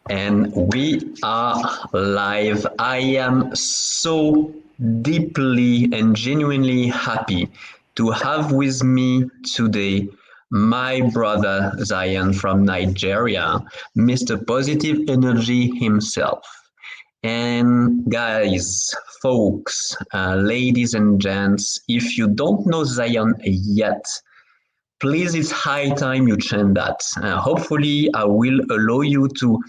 And we are live. I am so deeply and genuinely happy to have with me today my brother Zion from Nigeria, Mr. Positive Energy himself. And guys, folks, ladies and gents, if you don't know Zion yet, please, it's high time you change that. Hopefully, I will allow you to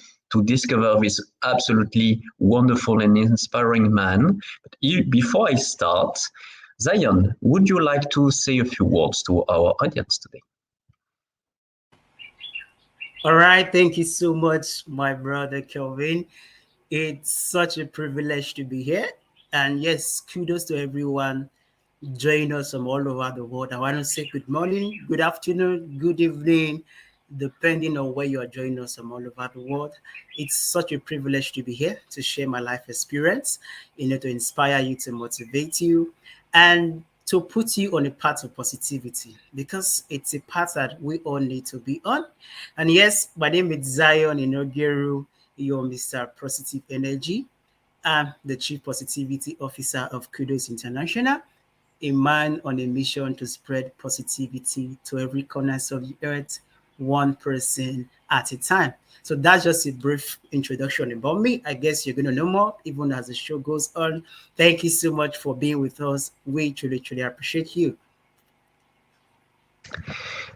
discover this absolutely wonderful and inspiring man. But before I start, Zion, would you like to say a few words to our audience today? All right, thank you so much, my brother Kelvin. It's such a privilege to be here. And yes, kudos to everyone joining us from all over the world. I want to say good morning, good afternoon, good evening, depending on where you are joining us from all over the world. It's such a privilege to be here to share my life experience, to inspire you, to motivate you, and to put you on a path of positivity because it's a path that we all need to be on. And yes, my name is Zion Enogieru, your Mr. Positive Energy. I'm the Chief Positivity Officer of Kudos International, a man on a mission to spread positivity to every corner of the earth, one person at a time. So that's just a brief introduction about me. I guess you're going to know more even as the show goes on. Thank you so much for being with us. We truly appreciate you.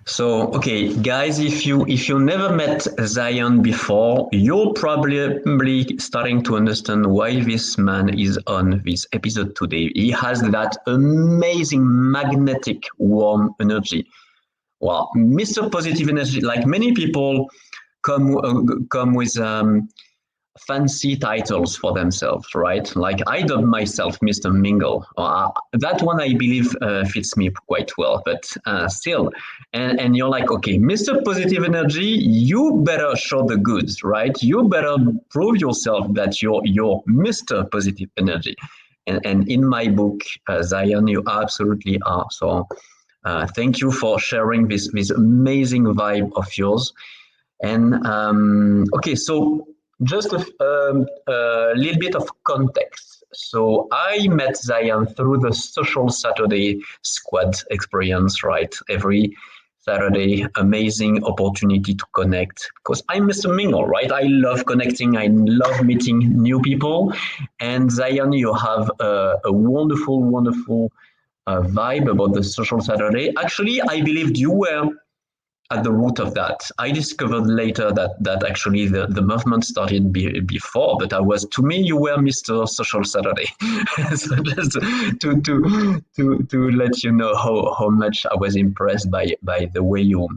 So, okay, guys, if you never met Zion before, you're probably starting to understand why this man is on this episode today. He has that amazing magnetic warm energy. Well, Mr. Positive Energy, like many people, come with fancy titles for themselves, right? Like I dubbed myself Mr. Mingle. That one I believe fits me quite well, but still, and you're like, okay, Mr. Positive Energy, you better show the goods, right? You better prove yourself that you're Mr. Positive Energy. And in my book, Zion, you absolutely are. So thank you for sharing this amazing vibe of yours. And okay, so just a little bit of context. So I met Zion through the Social Saturday Squad experience, right? Every Saturday, amazing opportunity to connect because I'm Mr. Mingle, right? I love connecting. I love meeting new people. And Zion, you have a wonderful, wonderful vibe about the Social Saturday. Actually, I believed you were at the root of that. I discovered later that actually the movement started before, but I was, to me, you were Mr. Social Saturday. So just to let you know how much I was impressed by the way you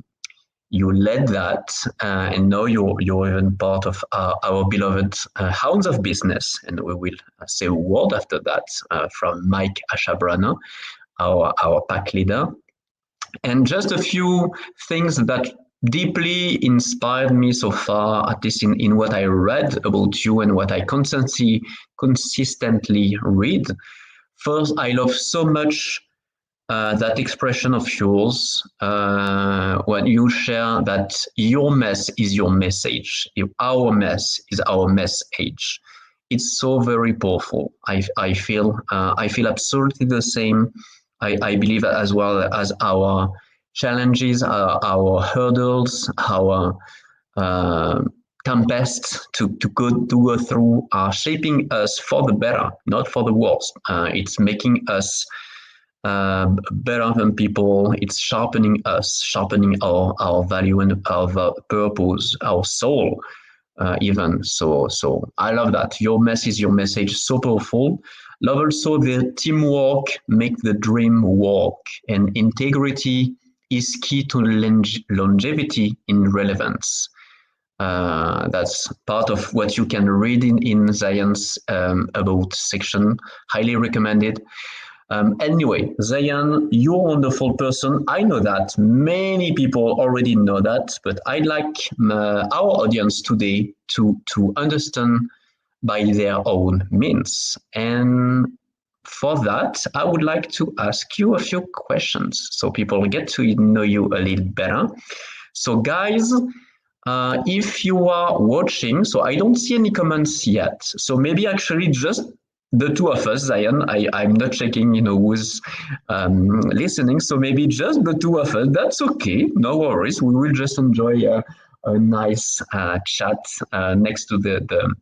led that, and now you're even part of our beloved Hounds of Business, and we will say a word after that from Mike Ashabrano, our pack leader. And just a few things that deeply inspired me so far, at least in what I read about you and what I consistently read. First, I love so much that expression of yours when you share that your mess is your message, our mess is our message. It's so very powerful. I feel absolutely the same. I believe as well as our challenges, our hurdles, our uh, tempests to go through are shaping us for the better, not for the worse. It's making us better than people. It's sharpening us, sharpening our value and our purpose, our soul, even. So I love that. Your mess is your message, so powerful. Love also the teamwork, make the dream work, and integrity is key to longevity in relevance. That's part of what you can read in Zion's about section. Highly recommended. Anyway, Zayan, you're a wonderful person. I know that. Many people already know that, but I'd like our audience today to understand by their own means. And for that, I would like to ask you a few questions so people get to know you a little better. So, guys, If you are watching, so I don't see any comments yet. So maybe actually just the two of us, Zion. I'm not checking, who's listening. So maybe just the two of us. That's okay. No worries. We will just enjoy a nice chat next to the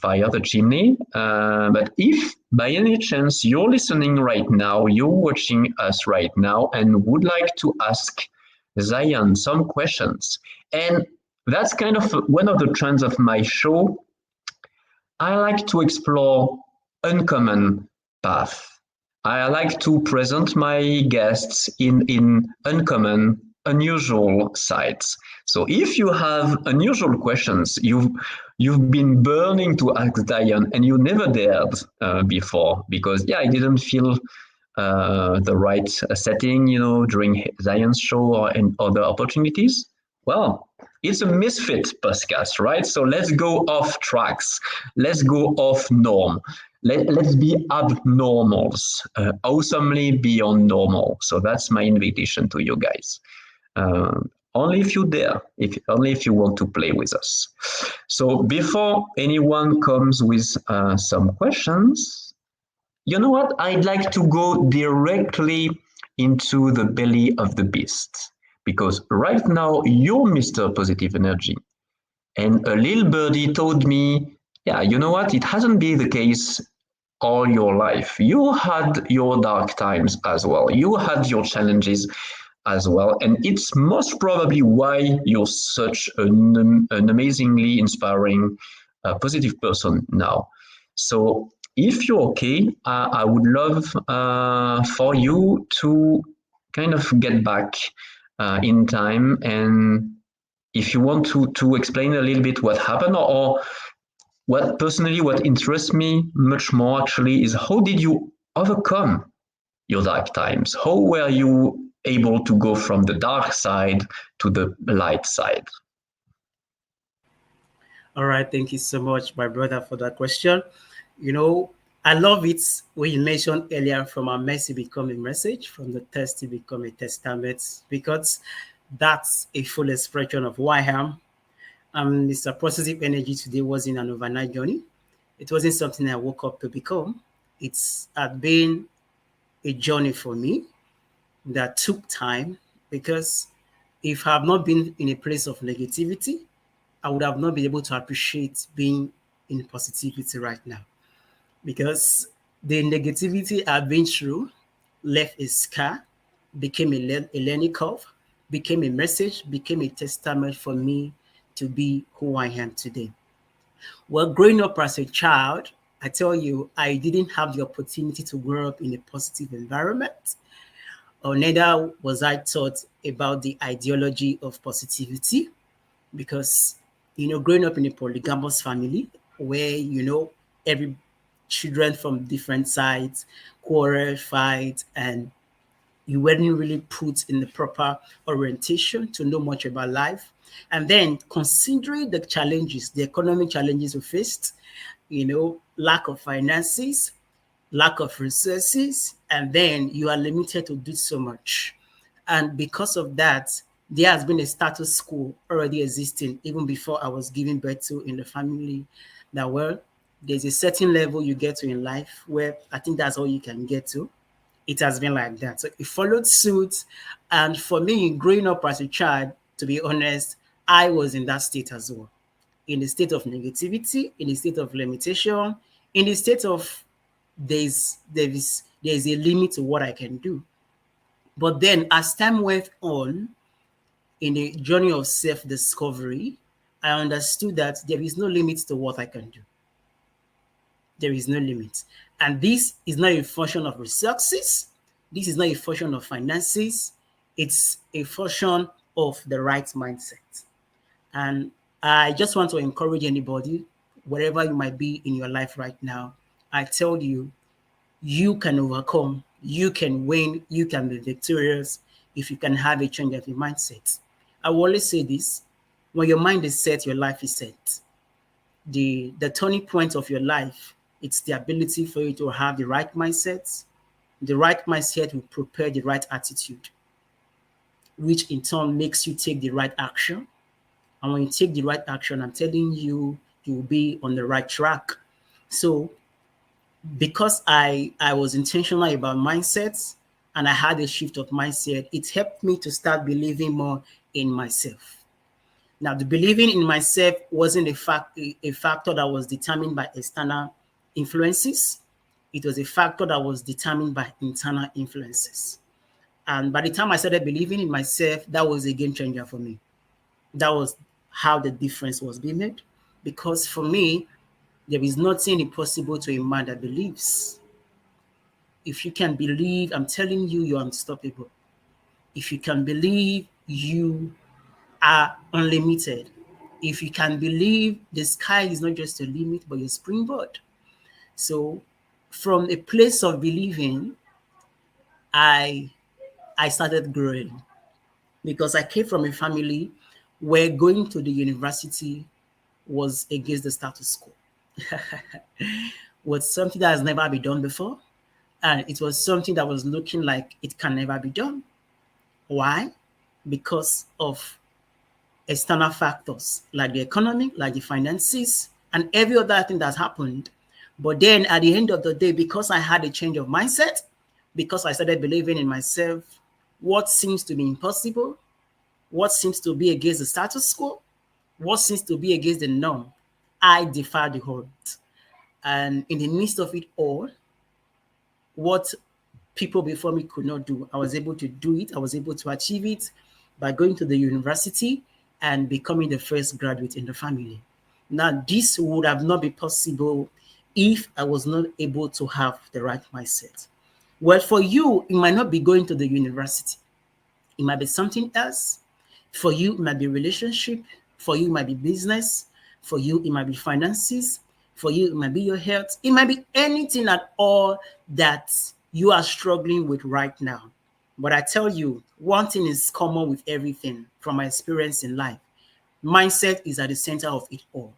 fire, the chimney. But if by any chance you're listening right now, you're watching us right now, and would like to ask Zion some questions, and that's kind of one of the trends of my show. I like to explore uncommon path. I like to present my guests in uncommon, unusual sites. So if you have unusual questions, you've been burning to ask Zion and you never dared before because I didn't feel the right setting, during Zion's show or in other opportunities. Well, it's a misfit podcast, right? So let's go off tracks. Let's go off norm. Let's be abnormals, awesomely beyond normal. So that's my invitation to you guys. Only if you dare, only if you want to play with us. So before anyone comes with some questions, you know what? I'd like to go directly into the belly of the beast because right now you're Mr. Positive Energy. And a little birdie told me, you know what? It hasn't been the case all your life. You had your dark times as well. You had your challenges as well. And it's most probably why you're such an amazingly inspiring, positive person now. So if you're okay, I would love for you to kind of get back in time, and if you want to explain a little bit what happened, or what interests me much more actually is how did you overcome your dark times? How were you able to go from the dark side to the light side? All right, thank you so much, my brother, for that question. I love it when you mentioned earlier from a message become a message, from the testy become a testament, because that's a full expression of who I am. Mr. Positive Energy today wasn't an overnight journey. It wasn't something I woke up to become. It's had been a journey for me that took time, because if I have not been in a place of negativity, I would have not been able to appreciate being in positivity right now, because the negativity I've been through left a scar, became a learning curve, became a message, became a testament for me to be who I am today. Well, growing up as a child, I tell you, I didn't have the opportunity to grow up in a positive environment, or neither was I taught about the ideology of positivity, because growing up in a polygamous family where every children from different sides quarrel, fight, and you weren't really put in the proper orientation to know much about life. And then considering the challenges, the economic challenges we faced, lack of finances, lack of resources, and then you are limited to do so much. And because of that, there has been a status quo already existing even before I was giving birth to in the family, that, well, there's a certain level you get to in life where I think that's all you can get to. It has been like that. So it followed suit. And for me, growing up as a child, to be honest, I was in that state as well. In the state of negativity, in the state of limitation, in the state of there's a limit to what I can do. But then as time went on in the journey of self-discovery, I understood that there is no limit to what I can do. There is no limit. And this is not a function of resources. This is not a function of finances. It's a function of the right mindset. And I just want to encourage anybody, wherever you might be in your life right now, I tell you, you can overcome, you can win, you can be victorious if you can have a change of your mindset. I will always say this: when your mind is set, your life is set. The turning point of your life, it's the ability for you to have the right mindset. The right mindset will prepare the right attitude. which in turn makes you take the right action. And when you take the right action, I'm telling you, you'll be on the right track. So because I was intentional about mindsets and I had a shift of mindset, it helped me to start believing more in myself. Now, the believing in myself wasn't a factor that was determined by external influences. It was a factor that was determined by internal influences. And by the time I started believing in myself, that was a game changer for me. That was how the difference was being made. Because for me, there is nothing impossible to a man that believes. If you can believe, I'm telling you, you're unstoppable. If you can believe, you are unlimited. If you can believe, the sky is not just a limit, but your springboard. So, from a place of believing, I I started growing because I came from a family where going to the university was against the status quo. Was something that has never been done before, and it was something that was looking like it can never be done. Why? Because of external factors like the economy, like the finances, and every other thing that's happened. But then at the end of the day, because I had a change of mindset, because I started believing in myself, what seems to be impossible, what seems to be against the status quo, what seems to be against the norm, I defy the odds. And in the midst of it all, what people before me could not do, I was able to do it. I was able to achieve it by going to the university and becoming the first graduate in the family. Now, this would have not been possible if I was not able to have the right mindset. Well, for you, it might not be going to the university. It might be something else. For you, it might be relationship. For you, it might be business. For you, it might be finances. For you, it might be your health. It might be anything at all that you are struggling with right now. But I tell you, one thing is common with everything from my experience in life. Mindset is at the center of it all.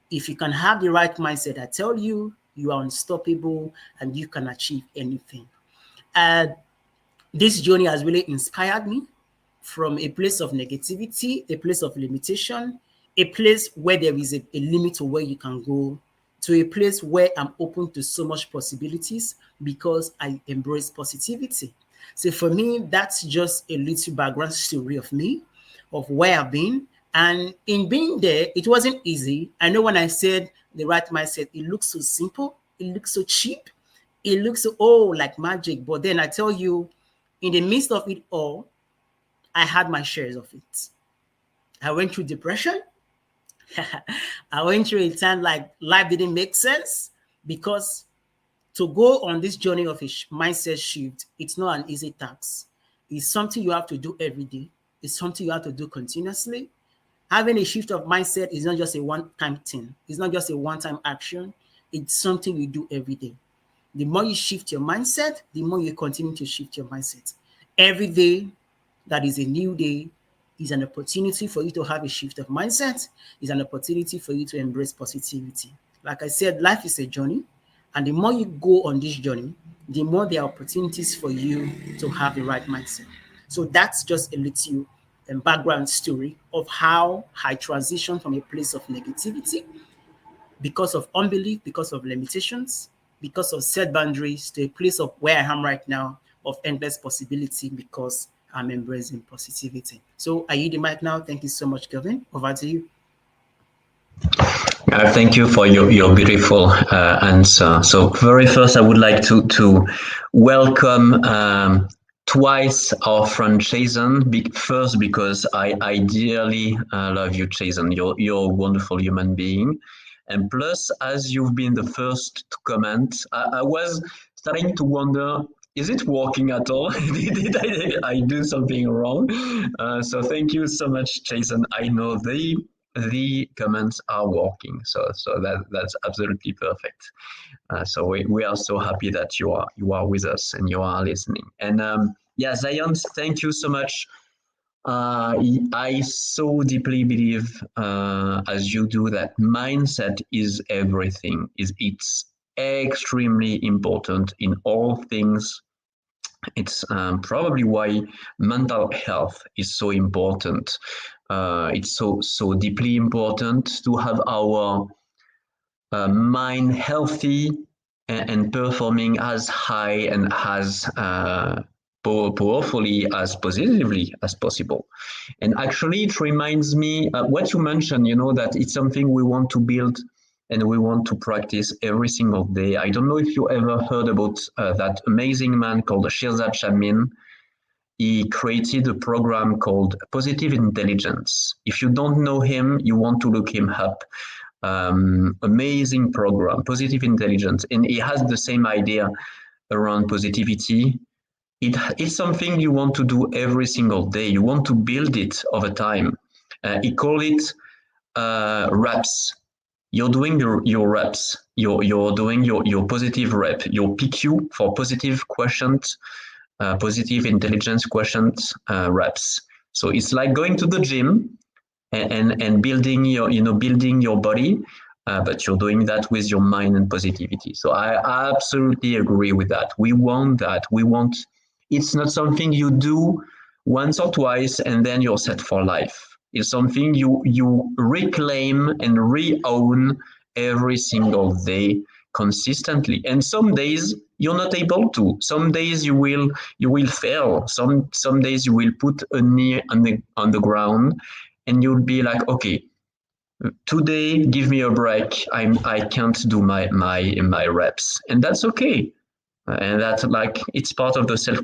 If you can have the right mindset, I tell you, you are unstoppable and you can achieve anything. And this journey has really inspired me from a place of negativity, a place of limitation, a place where there is a limit to where you can go, to a place where I'm open to so much possibilities because I embrace positivity. So for me, that's just a little background story of me, of where I've been. And in being there, it wasn't easy. I know when I said the right mindset, it looks so simple, it looks so cheap, it looks so, oh, like magic. But then I tell you, in the midst of it all, I had my shares of it. I went through depression. I went through a time like life didn't make sense because to go on this journey of a mindset shift, it's not an easy task. It's something you have to do every day. It's something you have to do continuously. Having a shift of mindset is not just a one-time thing. It's not just a one-time action. It's something you do every day. The more you shift your mindset, the more you continue to shift your mindset. Every day that is a new day is an opportunity for you to have a shift of mindset, is an opportunity for you to embrace positivity. Like I said, life is a journey. And the more you go on this journey, the more there are opportunities for you to have the right mindset. So that's just a little background story of how I transitioned from a place of negativity because of unbelief, because of limitations, because of set boundaries to a place of where I am right now of endless possibility because I'm embracing positivity. So I yield the mic now. Thank you so much, Kevin. Over to you. Thank you for your beautiful answer. So very first, I would like to welcome twice our friend Jason. First, because I dearly love you, Jason. You're a wonderful human being. And plus, as you've been the first to comment, I was starting to wonder, is it working at all? Did I do something wrong? So thank you so much, Jason. I know the comments are working, so that's absolutely perfect. So we are so happy that you are with us and you are listening. And yeah, Zion, thank you so much. I so deeply believe, as you do, that mindset is everything. It's extremely important in all things It's probably why mental health is so important. It's so deeply important to have our mind healthy and performing as high and as powerfully as positively as possible. And actually, it reminds me what you mentioned, that it's something we want to build and we want to practice every single day. I don't know if you ever heard about that amazing man called Shirzad Shamin. He created a program called Positive Intelligence. If you don't know him, you want to look him up. Amazing program, Positive Intelligence. And he has the same idea around positivity. It's something you want to do every single day. You want to build it over time. He call it reps. You're doing your reps. You're doing your positive rep, your PQ for positive questions, positive intelligence questions reps. So it's like going to the gym and building your body, but you're doing that with your mind and positivity. So I absolutely agree with that. We want that. We want. It's not something you do once or twice and then you're set for life. It's something you reclaim and re-own every single day consistently. And some days you're not able to. Some days you will fail. Some days you will put a knee on the ground and you'll be like, okay, today give me a break. I can't do my reps, and that's okay. And that's like it's part of the self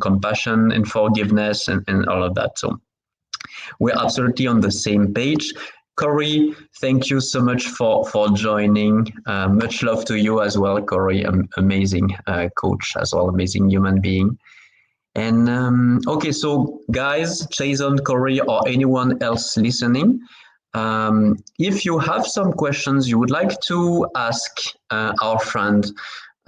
compassion and forgiveness and all of that. So we're absolutely on the same page. Corey, thank you so much for joining. Much love to you as well, Corey. Amazing coach as well, amazing human being. And okay, so guys, Jason, Corey, or anyone else listening, if you have some questions you would like to ask our friend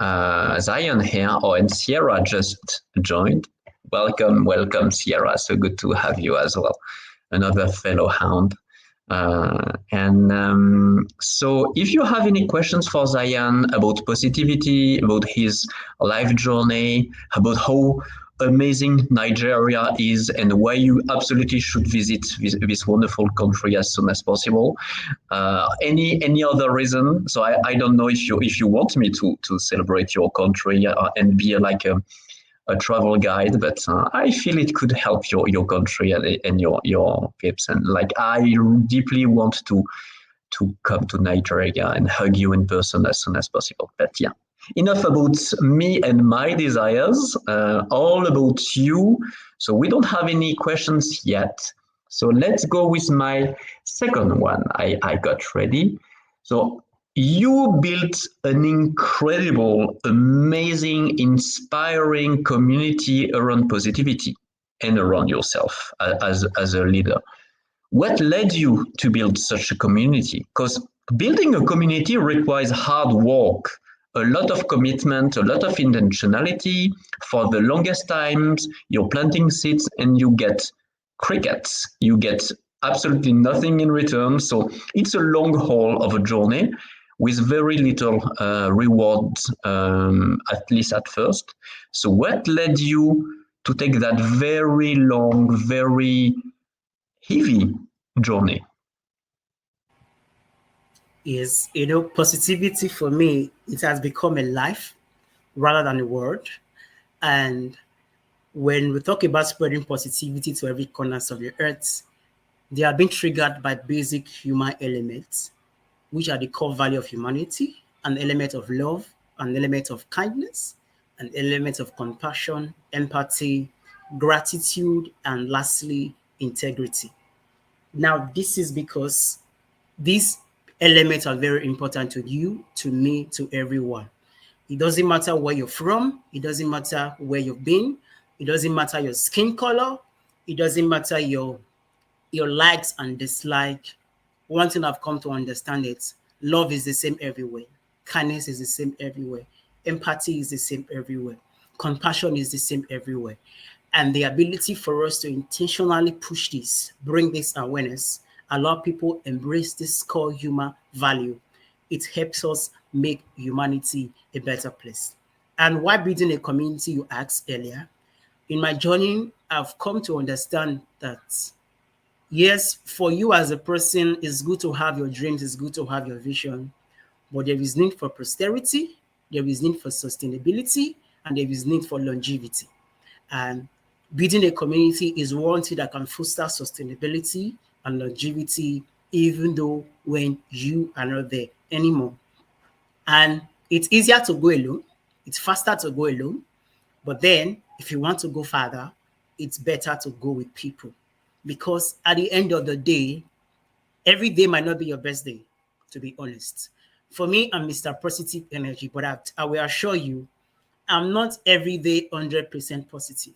Zion here, and Sierra just joined. Welcome, Sierra. So good to have you as well, another fellow hound. And so if you have any questions for Zion about positivity, about his life journey, about how amazing Nigeria is and why you absolutely should visit this wonderful country as soon as possible. Any other reason? So I don't know if you want me to celebrate your country and be like a travel guide, but I feel it could help your country and your peeps. And like I deeply want to come to Nigeria and hug you in person as soon as possible. But yeah, enough about me and my desires. All about you. So we don't have any questions yet. So let's go with my second one. I got ready. So you built an incredible, amazing, inspiring community around positivity and around yourself as a leader. What led you to build such a community? Because building a community requires hard work, a lot of commitment, a lot of intentionality. For the longest times, you're planting seeds and you get crickets. You get absolutely nothing in return. So it's a long haul of a journey with very little rewards, at least at first. So what led you to take that very long, very heavy journey? Is positivity for me, it has become a life rather than a word. And when we talk about spreading positivity to every corners of the earth, they are being triggered by basic human elements, which are the core value of humanity, an element of love, an element of kindness, an element of compassion, empathy, gratitude, and lastly, integrity. Now, this is because these elements are very important to you, to me, to everyone. It doesn't matter where you're from. It doesn't matter where you've been. It doesn't matter your skin color. It doesn't matter your likes and dislikes. One thing I've come to understand is love is the same everywhere. Kindness is the same everywhere. Empathy is the same everywhere. Compassion is the same everywhere. And the ability for us to intentionally push this, bring this awareness, allow people embrace this core human value, it helps us make humanity a better place. And why building a community, you asked earlier. In my journey, I've come to understand that yes, for you as a person, it's good to have your dreams, it's good to have your vision, but there is need for posterity, there is need for sustainability, and there is need for longevity. And building a community is one thing that can foster sustainability and longevity, even though when you are not there anymore. And it's easier to go alone, it's faster to go alone, but then if you want to go further, it's better to go with people. Because at the end of the day, every day might not be your best day, to be honest. For me, I'm Mr. Positive Energy, but I will assure you, I'm not every day 100% positive.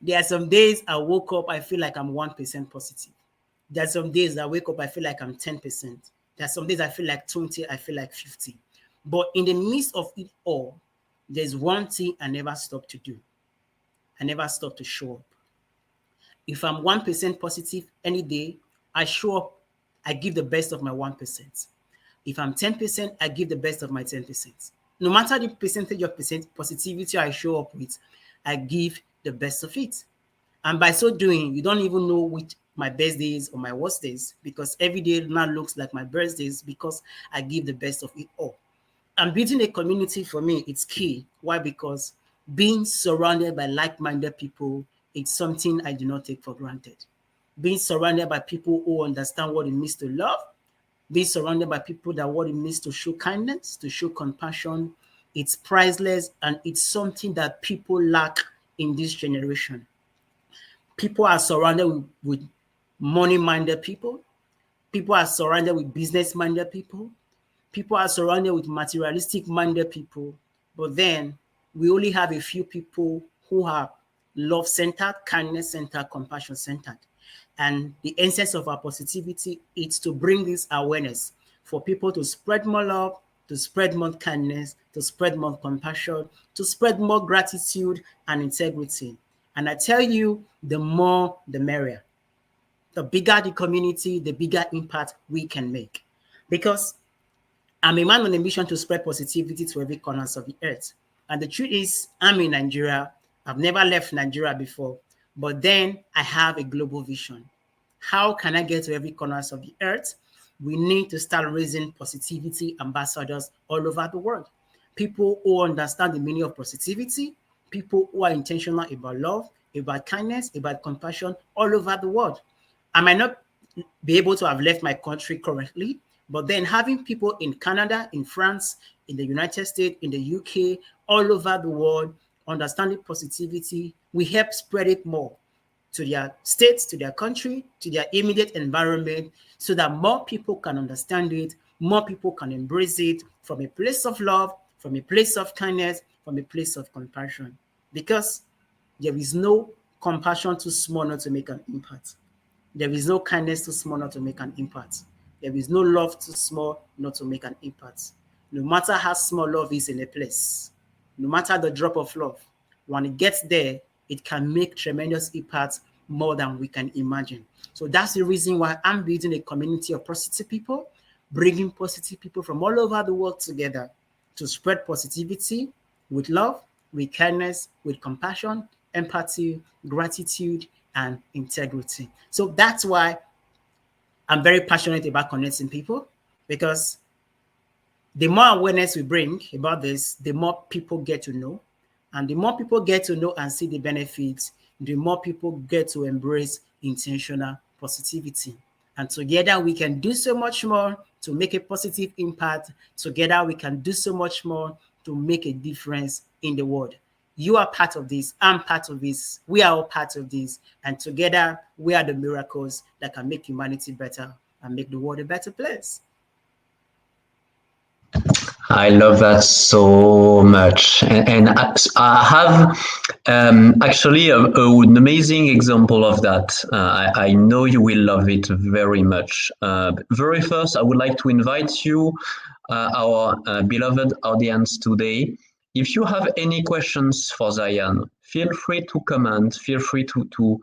There are some days I woke up, I feel like I'm 1% positive. There are some days I wake up, I feel like I'm 10%. There are some days I feel like 20, I feel like 50. But in the midst of it all, there's one thing I never stop to do. I never stop to show up. If I'm 1% positive any day, I show up, I give the best of my 1%. If I'm 10%, I give the best of my 10%. No matter the percentage of positivity I show up with, I give the best of it. And by so doing, you don't even know which my best days or my worst days, because every day now looks like my best days because I give the best of it all. And building a community for me, it's key. Why? Because being surrounded by like-minded people, it's something I do not take for granted. Being surrounded by people who understand what it means to love, being surrounded by people that what it means to show kindness, to show compassion, it's priceless, and it's something that people lack in this generation. People are surrounded with money-minded people. People are surrounded with business-minded people. People are surrounded with materialistic-minded people. But then we only have a few people who are love-centered, kindness-centered, compassion-centered. And the essence of our positivity is to bring this awareness for people to spread more love, to spread more kindness, to spread more compassion, to spread more gratitude and integrity. And I tell you, the more, the merrier. The bigger the community, the bigger impact we can make. Because I'm a man on a mission to spread positivity to every corner of the earth. And the truth is, I'm in Nigeria. I've never left Nigeria before, but then I have a global vision. How can I get to every corner of the earth? We need to start raising positivity ambassadors all over the world. People who understand the meaning of positivity, people who are intentional about love, about kindness, about compassion all over the world. I might not be able to have left my country currently, but then having people in Canada, in France, in the United States, in the UK, all over the world, understanding positivity, we help spread it more to their states, to their country, to their immediate environment, so that more people can understand it, more people can embrace it from a place of love, from a place of kindness, from a place of compassion. Because there is no compassion too small not to make an impact. There is no kindness too small not to make an impact. There is no love too small not to make an impact. No matter how small love is in a place, no matter the drop of love, when it gets there, it can make tremendous impact more than we can imagine. So that's the reason why I'm building a community of positive people, bringing positive people from all over the world together to spread positivity with love, with kindness, with compassion, empathy, gratitude, and integrity. So that's why I'm very passionate about connecting people, because the more awareness we bring about this, the more people get to know. And the more people get to know and see the benefits, the more people get to embrace intentional positivity. And together we can do so much more to make a positive impact. Together we can do so much more to make a difference in the world. You are part of this. I'm part of this. We are all part of this. And together we are the miracles that can make humanity better and make the world a better place. I love that so much. And I have actually an amazing example of that. I know you will love it very much. Very first, I would like to invite you, our beloved audience today. If you have any questions for Zion, feel free to comment, feel free to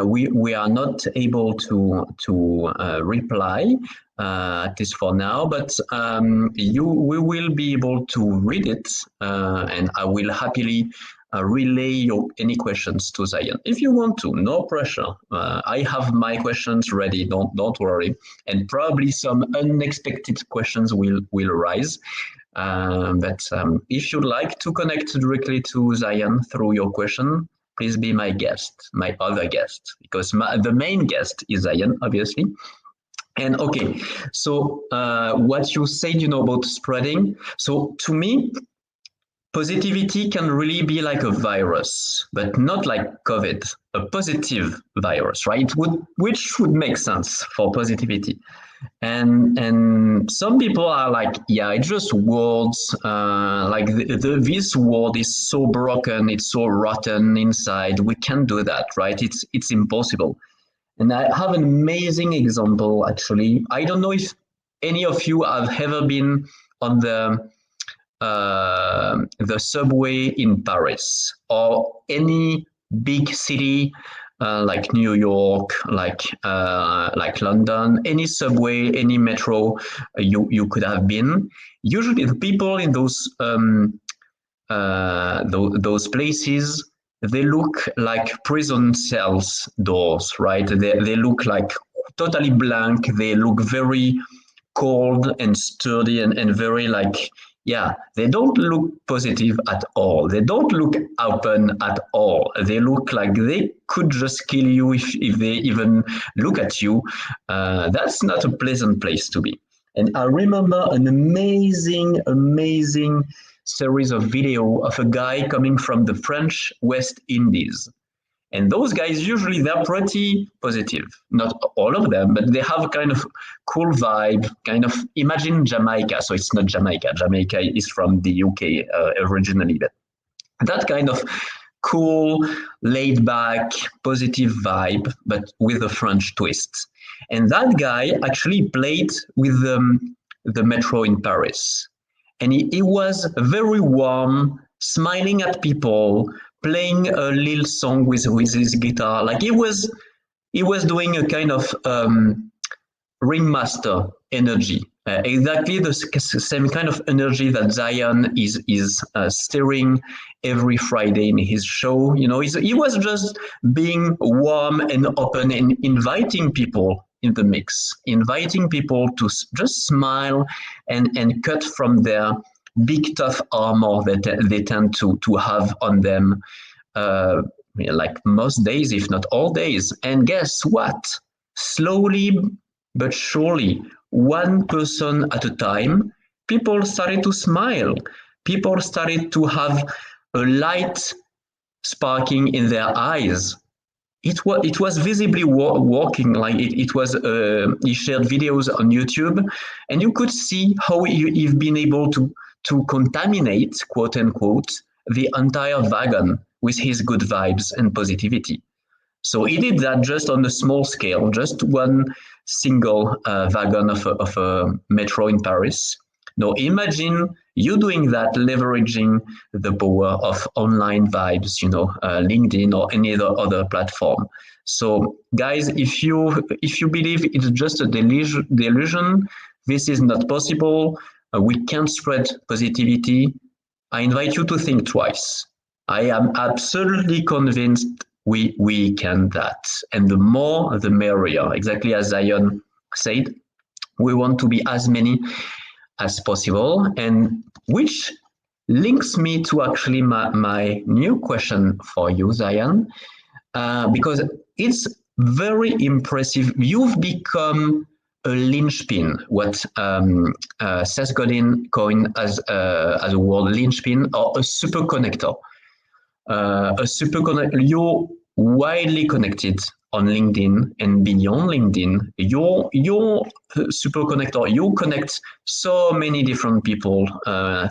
we are not able to reply, at least for now, but we will be able to read it, and I will happily relay any questions to Zion if you want to. No pressure. I have my questions ready. Don't worry, and probably some unexpected questions will arise. But if you'd like to connect directly to Zion through your question, please be my guest, my other guest, because the main guest is Zion, obviously. And okay, so what you said, about spreading. So to me, positivity can really be like a virus, but not like COVID, a positive virus, right? Which would make sense for positivity. And some people are like, yeah, it's just words. Like this world is so broken, it's so rotten inside. We can't do that, right? It's impossible. And I have an amazing example, actually. I don't know if any of you have ever been on the subway in Paris or any big city like New York, like London, any subway, any metro you could have been. Usually, the people in those places, they look like prison cells doors, right? They look like totally blank. They look very cold and sturdy and very like, yeah, they don't look positive at all. They don't look open at all. They look like they could just kill you if they even look at you. That's not a pleasant place to be. And I remember an amazing series of video of a guy coming from the French West Indies. And those guys, usually they're pretty positive. Not all of them, but they have a kind of cool vibe, kind of imagine Jamaica. So it's not Jamaica. Jamaica is from the UK originally, but that kind of cool, laid back, positive vibe, but with a French twist. And that guy actually played with the metro in Paris. And he was very warm, smiling at people, playing a little song with his guitar. Like he was doing a kind of ringmaster energy. Exactly the same kind of energy that Zion is steering every Friday in his show. He was just being warm and open and inviting people in the mix, inviting people to just smile and cut from their big tough armor that they tend to have on them, like most days, if not all days. And guess what? Slowly but surely, one person at a time, people started to smile. People started to have a light sparking in their eyes. It was visibly working. Like it was. He shared videos on YouTube, and you could see how you've been able to contaminate, quote unquote, the entire wagon with his good vibes and positivity. So he did that just on a small scale, just one single wagon of a metro in Paris. Now imagine you doing that, leveraging the power of online vibes, LinkedIn or any other platform. So guys, if you believe it's just a delusion, this is not possible. We can't spread positivity. I invite you to think twice. I am absolutely convinced we can that. And the more, the merrier. Exactly as Zion said, we want to be as many as possible. And which links me to actually my new question for you, Zion, because it's very impressive. You've become a linchpin, what Seth Godin coined as a word, linchpin, or a super connector. You're widely connected on LinkedIn and beyond LinkedIn. You're super connector. You connect so many different people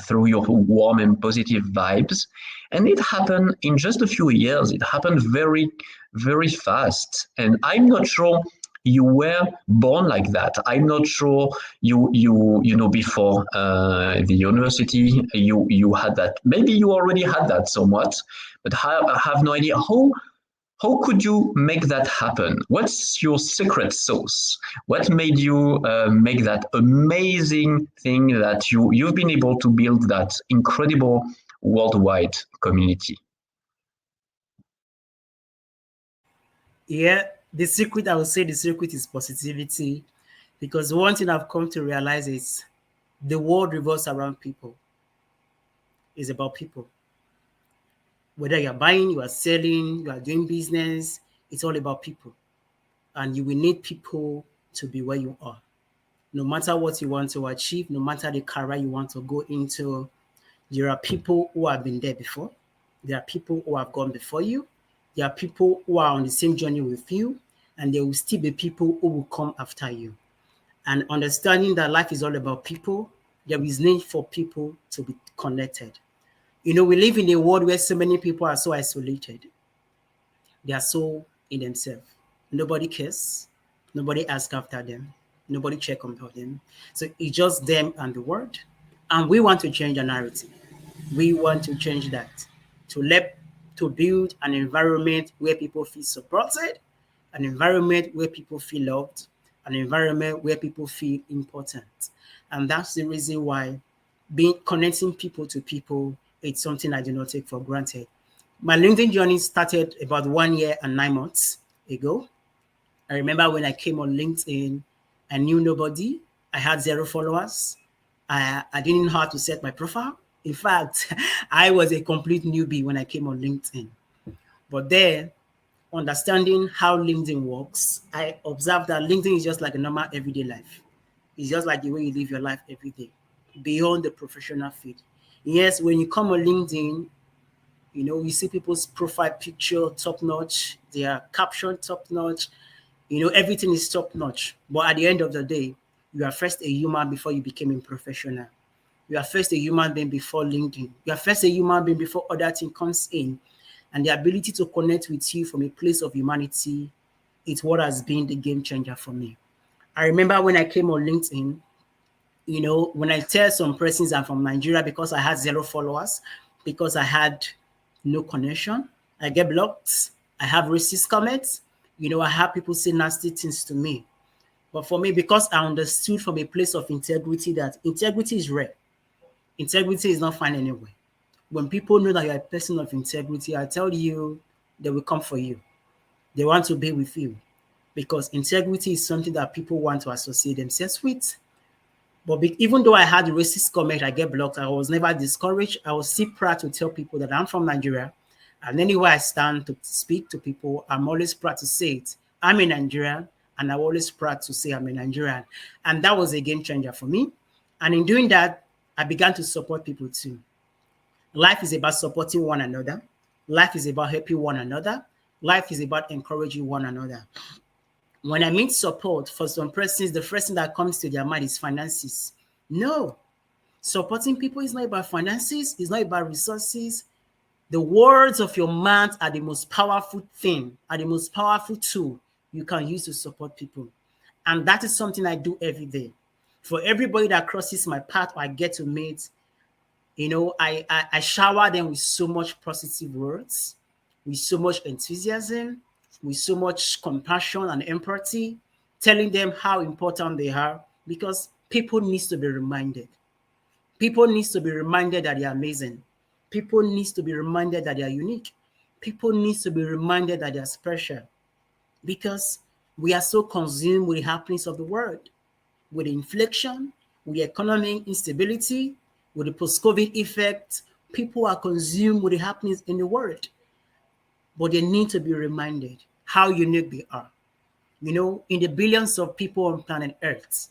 through your warm and positive vibes. And it happened in just a few years. It happened very, very fast. And I'm not sure you were born like that. I'm not sure you before the university you had that. Maybe you already had that somewhat, but I have no idea how could you make that happen? What's your secret sauce? What made you make that amazing thing that you've been able to build that incredible worldwide community? Yeah, the secret, I would say the secret is positivity, because one thing I've come to realize is the world revolves around people. It's about people. Whether you're buying, you are selling, you are doing business, it's all about people. And you will need people to be where you are. No matter what you want to achieve, no matter the career you want to go into, there are people who have been there before. There are people who have gone before you. There are people who are on the same journey with you, and there will still be people who will come after you. And understanding that life is all about people, there is need for people to be connected. You know, we live in a world where so many people are so isolated. They are so in themselves. Nobody cares. Nobody asks after them. Nobody check on them. So it's just them and the world. And we want to change the narrative. We want to change that to build an environment where people feel supported, an environment where people feel loved, an environment where people feel important. And that's the reason why being connecting people to people, it's something I do not take for granted. My LinkedIn journey started about 1 year and 9 months ago. I remember when I came on LinkedIn, I knew nobody. I had 0 followers. I didn't know how to set my profile. In fact, I was a complete newbie when I came on LinkedIn. But then, understanding how LinkedIn works, I observed that LinkedIn is just like a normal everyday life. It's just like the way you live your life every day, beyond the professional field. Yes, when you come on LinkedIn, you know, you see people's profile picture top notch, their caption top notch, you know, everything is top notch. But at the end of the day, you are first a human before you became a professional. You are first a human being before LinkedIn. You are first a human being before other thing comes in. And the ability to connect with you from a place of humanity is what has been the game changer for me. I remember when I came on LinkedIn, you know, when I tell some persons I'm from Nigeria because I had 0 followers, because I had no connection, I get blocked. I have racist comments. You know, I have people say nasty things to me. But for me, because I understood from a place of integrity that integrity is rare, integrity is not found anywhere. When people know that you're a person of integrity, I tell you, they will come for you. They want to be with you because integrity is something that people want to associate themselves with. But even though I had racist comment, I get blocked, I was never discouraged. I was still proud to tell people that I'm from Nigeria. And anywhere I stand to speak to people, I'm always proud to say it. I'm a Nigerian, and I'm always proud to say I'm a Nigerian. And that was a game changer for me. And in doing that, I began to support people too. Life is about supporting one another. Life is about helping one another. Life is about encouraging one another. When I mean support, for some persons, the first thing that comes to their mind is finances. No, supporting people is not about finances, it's not about resources. The words of your mouth are the most powerful thing, are the most powerful tool you can use to support people. And that is something I do every day. For everybody that crosses my path or I get to meet, you know, I shower them with so much positive words, with so much enthusiasm, with so much compassion and empathy, telling them how important they are because people needs to be reminded. People needs to be reminded that they are amazing. People needs to be reminded that they are unique. People needs to be reminded that they are special because we are so consumed with the happenings of the world, with the inflation, with the economic instability, with the post-COVID effect. People are consumed with the happenings in the world, but they need to be reminded how unique they are. You know, in the billions of people on planet Earth,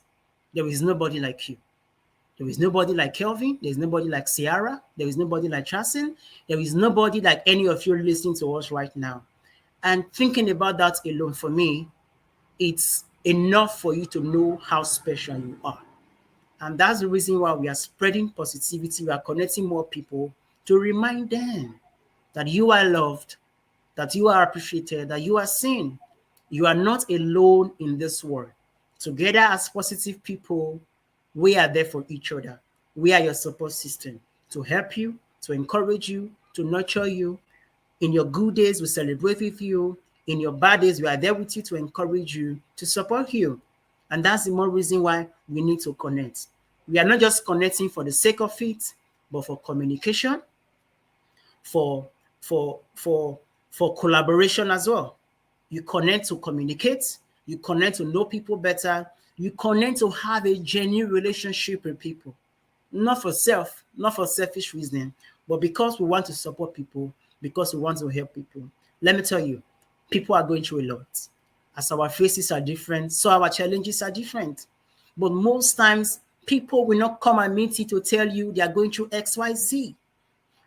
there is nobody like you. There is nobody like Kelvin. There is nobody like Ciara. There is nobody like Chasen. There is nobody like any of you listening to us right now. And thinking about that alone for me, it's enough for you to know how special you are. And that's the reason why we are spreading positivity. We are connecting more people to remind them that you are loved, that you are appreciated, that you are seen. You are not alone in this world. Together as positive people, we are there for each other. We are your support system to help you, to encourage you, to nurture you, In your good days, we celebrate with you. In your bad days, we are there with you to encourage you, to support you. And that's the more reason why we need to connect. We are not just connecting for the sake of it, but for communication, for for for for collaboration as well. You connect to communicate, you connect to know people better, you connect to have a genuine relationship with people. Not for self, not for selfish reasoning, but because we want to support people, because we want to help people. Let me tell you, people are going through a lot. As our faces are different, so our challenges are different. But most times, people will not come and meet you to tell you they are going through XYZ.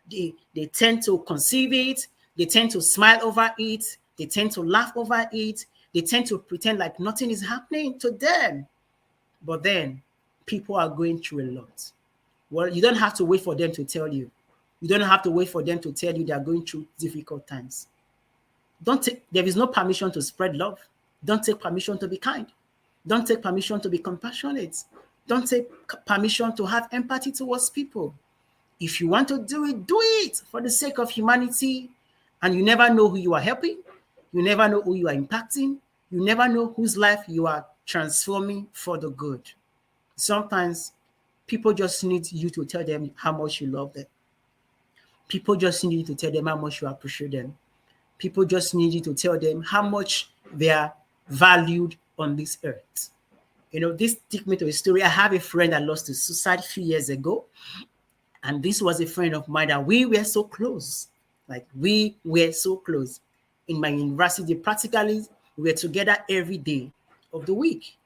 They tend to conceive it, they tend to smile over it, they tend to laugh over it, they tend to pretend like nothing is happening to them. But then people are going through a lot. Well, you don't have to wait for them to tell you. You don't have to wait for them to tell you they are going through difficult times. There is no permission to spread love. Don't take permission to be kind. Don't take permission to be compassionate. Don't take permission to have empathy towards people. If you want to do it for the sake of humanity. And you never know who you are helping. You never know who you are impacting. You never know whose life you are transforming for the good. Sometimes people just need you to tell them how much you love them. People just need you to tell them how much you appreciate them. People just need you to tell them how much they are valued on this earth. You know, this took me to a story. I have a friend that lost to suicide a few years ago. And this was a friend of mine that we were so close. Like we were so close. In my university, practically, we were together every day of the week.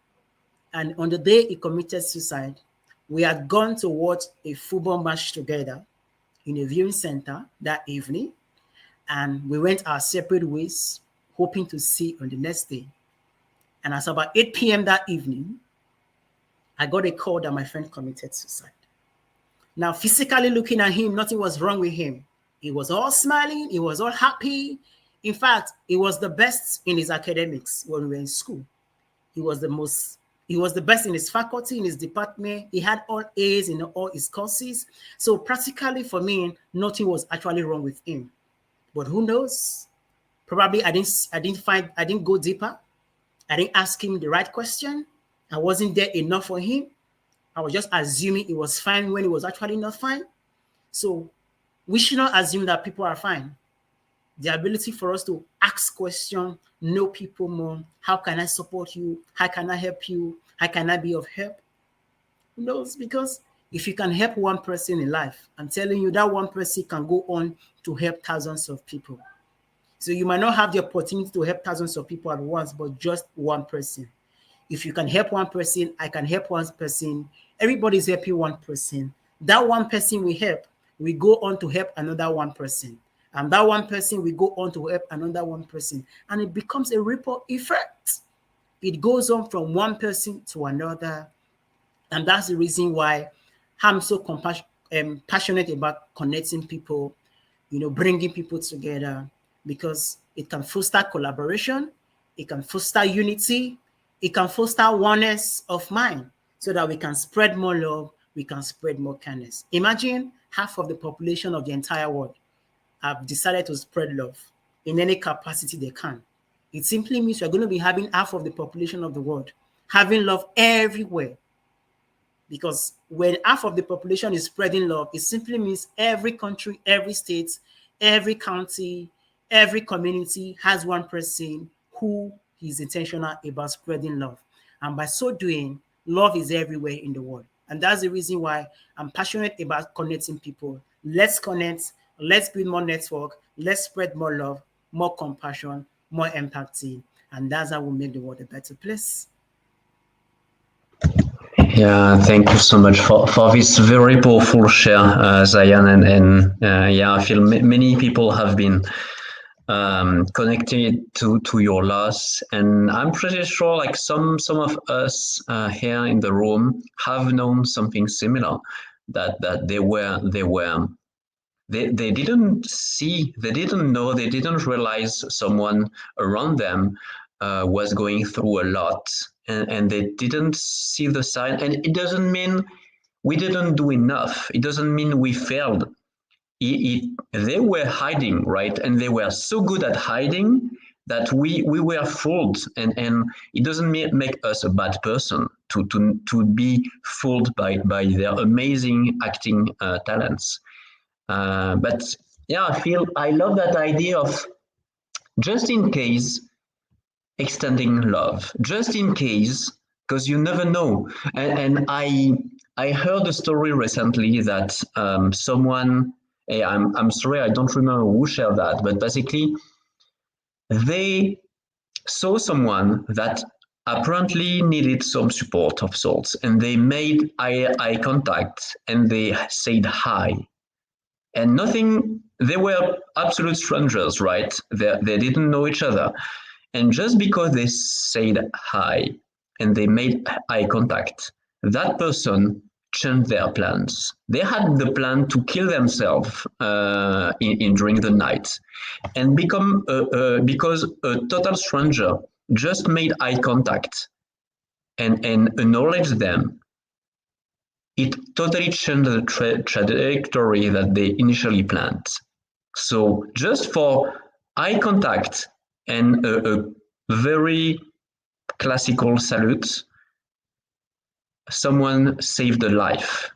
And on the day he committed suicide, we had gone to watch a football match together in a viewing center that evening. And we went our separate ways, hoping to see on the next day. And at about 8 p.m. that evening, I got a call that my friend committed suicide. Now, physically looking at him, nothing was wrong with him. He was all smiling. He was all happy. In fact, he was the best in his academics when we were in school. He was the best in his faculty, in his department. He had all A's in all his courses. So practically for me, nothing was actually wrong with him. But who knows? Probably I didn't go deeper. I didn't ask him the right question. I wasn't there enough for him. I was just assuming it was fine when it was actually not fine. So we should not assume that people are fine. The ability for us to ask questions, know people more. How can I support you? How can I help you? How can I be of help? Who knows? Because if you can help one person in life, I'm telling you that one person can go on to help thousands of people. So you might not have the opportunity to help thousands of people at once, but just one person. If you can help one person, I can help one person. Everybody's helping one person. That one person we help, we go on to help another one person. And that one person we go on to help another one person. And it becomes a ripple effect. It goes on from one person to another. And that's the reason why I'm so passionate about connecting people, bringing people together, because it can foster collaboration, it can foster unity, it can foster oneness of mind so that we can spread more love, we can spread more kindness. Imagine half of the population of the entire world have decided to spread love in any capacity they can. It simply means we're going to be having half of the population of the world having love everywhere. Because when half of the population is spreading love, it simply means every country, every state, every county, every community has one person who is intentional about spreading love. And by so doing, love is everywhere in the world. And that's the reason why I'm passionate about connecting people. Let's connect. Let's build more network. Let's spread more love, more compassion, more empathy. And that's how we make the world a better place. Yeah, thank you so much for this very powerful share, Zion. And yeah, I feel many people have been connected to your loss, and I'm pretty sure like some of us here in the room have known something similar, that they didn't see, they didn't know, they didn't realize someone around them was going through a lot, and they didn't see the sign. And it doesn't mean we didn't do enough. It doesn't mean we failed. they were hiding, right? And they were so good at hiding that we were fooled, and it doesn't make us a bad person to be fooled by their amazing acting talents. But yeah, I love that idea of just in case extending love, just in case, because you never know. And I heard a story recently that someone, hey, I'm sorry, I don't remember who shared that, but basically they saw someone that apparently needed some support of sorts, and they made eye contact and they said hi. And nothing, they were absolute strangers, right? They didn't know each other. And just because they said hi and they made eye contact, that person changed their plans. They had the plan to kill themselves during the night, and because a total stranger just made eye contact and acknowledged them, it totally changed the trajectory that they initially planned. So just for eye contact and a very classical salute, someone saved a life.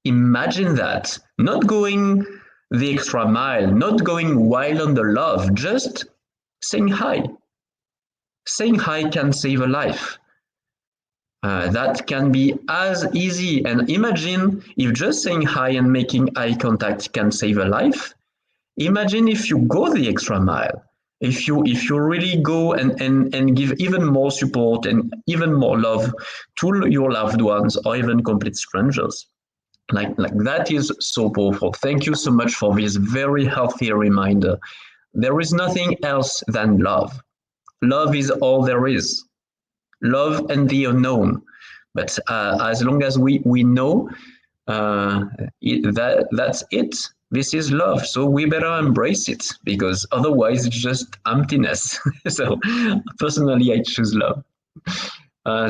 Imagine that. Not going the extra mile, not going wild on the love, just saying hi. Saying hi can save a life. That can be as easy. And imagine if just saying hi and making eye contact can save a life. Imagine if you go the extra mile, if you really go and give even more support and even more love to your loved ones or even complete strangers. Like that is so powerful. Thank you so much for this very healthy reminder. There is nothing else than love. Love is all there is. Love and the unknown. But as long as we know that's it. This is love, so we better embrace it because otherwise it's just emptiness. So personally, I choose love.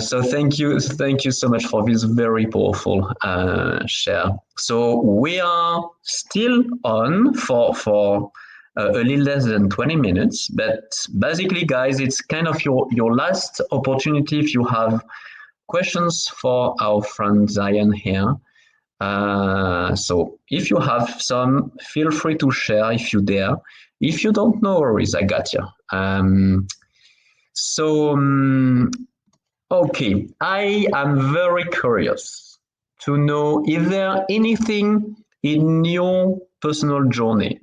So thank you so much for this very powerful share. So we are still on for a little less than 20 minutes, but basically, guys, it's kind of your last opportunity if you have questions for our friend Zion here. So if you have some, feel free to share if you dare. If you don't know, worries, I got you. So, okay, I am very curious to know if there anything in your personal journey.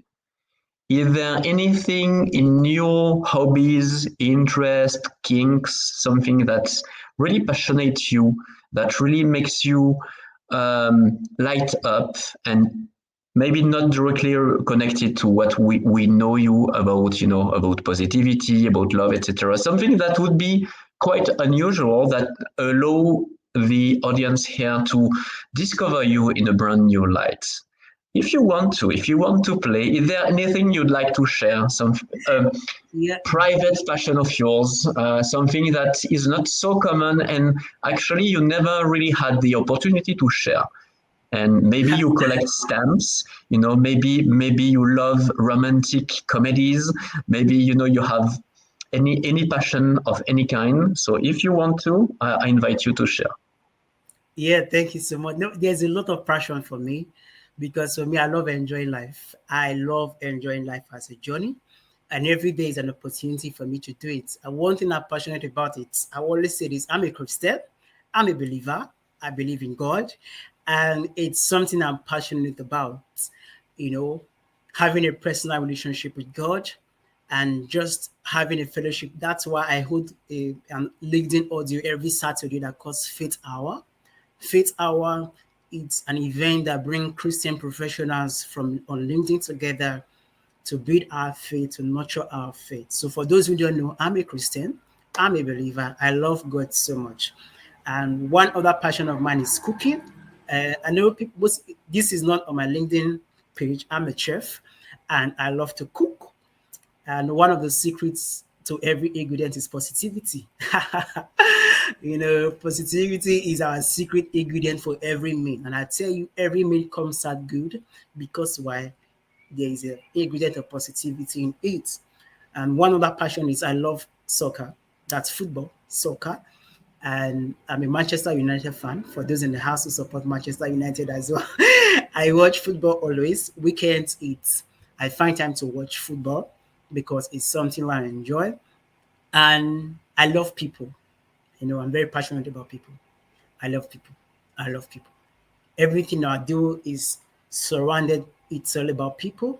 Is there anything in your hobbies, interest, kinks, something that's really passionate you, that really makes you light up and maybe not directly connected to what we know you about, about positivity, about love, etc. Something that would be quite unusual that allow the audience here to discover you in a brand new light. If you want to play, is there anything you'd like to share? Some Yeah. private passion of yours, something that is not so common and actually you never really had the opportunity to share. And maybe you collect stamps, maybe you love romantic comedies, maybe you have any passion of any kind. So if you want to, I invite you to share. Yeah, thank you so much. No, there's a lot of passion for me because for me, I love enjoying life. I love enjoying life as a journey, and every day is an opportunity for me to do it. And one thing I'm passionate about it, I always say this: I'm a Christian, I'm a believer, I believe in God, and it's something I'm passionate about. You know, having a personal relationship with God and just having a fellowship. That's why I hold an LinkedIn audio every Saturday that calls Faith Hour. Faith Hour, it's an event that brings Christian professionals from on LinkedIn together to build our faith, to nurture our faith. So for those who don't know, I'm a Christian, I'm a believer, I love God so much. And one other passion of mine is cooking. I know people, this is not on my LinkedIn page. I'm a chef and I love to cook. And one of the secrets to every ingredient is positivity. Positivity is our secret ingredient for every meal. And I tell you, every meal comes out good because why? there is an ingredient of positivity in it. And one other passion is I love soccer. That's football, soccer. And I'm a Manchester United fan. For those in the house who support Manchester United as well, I watch football always. Weekends, I find time to watch football because it's something I enjoy. And I love people. I'm very passionate about people. I love people. I love people. Everything I do is surrounded. It's all about people.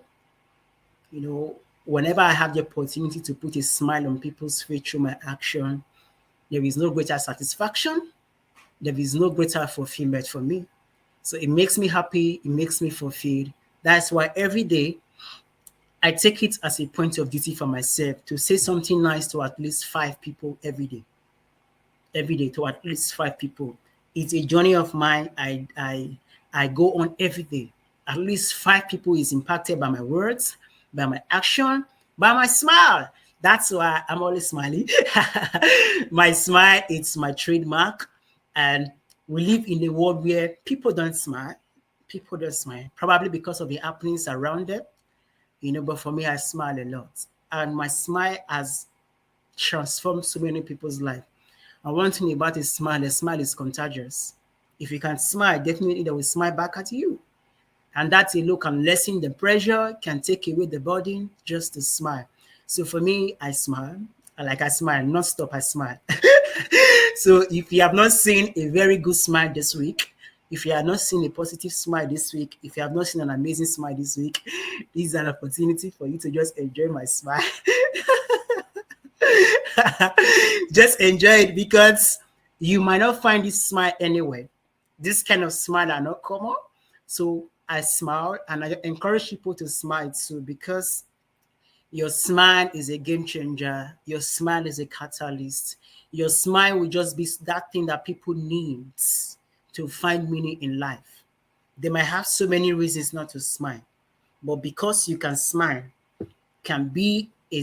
Whenever I have the opportunity to put a smile on people's face through my action, there is no greater satisfaction. There is no greater fulfillment for me. So it makes me happy. It makes me fulfilled. That's why every day I take it as a point of duty for myself to say something nice to at least 5 people every day. Every day to at least 5 people. It's a journey of mine. I go on every day. At least 5 people is impacted by my words, by my action, by my smile. That's why I'm always smiling. My smile, it's my trademark. And we live in a world where people don't smile. People don't smile, probably because of the happenings around them. But for me, I smile a lot. And my smile has transformed so many people's life. And one thing about a smile is contagious. If you can smile, definitely they will smile back at you. And that alone can lessen the pressure, can take away the burden, just to smile. So for me, I smile. I smile, non-stop, I smile. So if you have not seen a very good smile this week, if you have not seen a positive smile this week, if you have not seen an amazing smile this week, this is an opportunity for you to just enjoy my smile. Just enjoy it, because you might not find this smile anywhere. This kind of smile are not common. So I smile, and I encourage people to smile too, because your smile is a game changer. Your smile is a catalyst. Your smile will just be that thing that people need to find meaning in life. They might have so many reasons not to smile, but because you can smile, can be a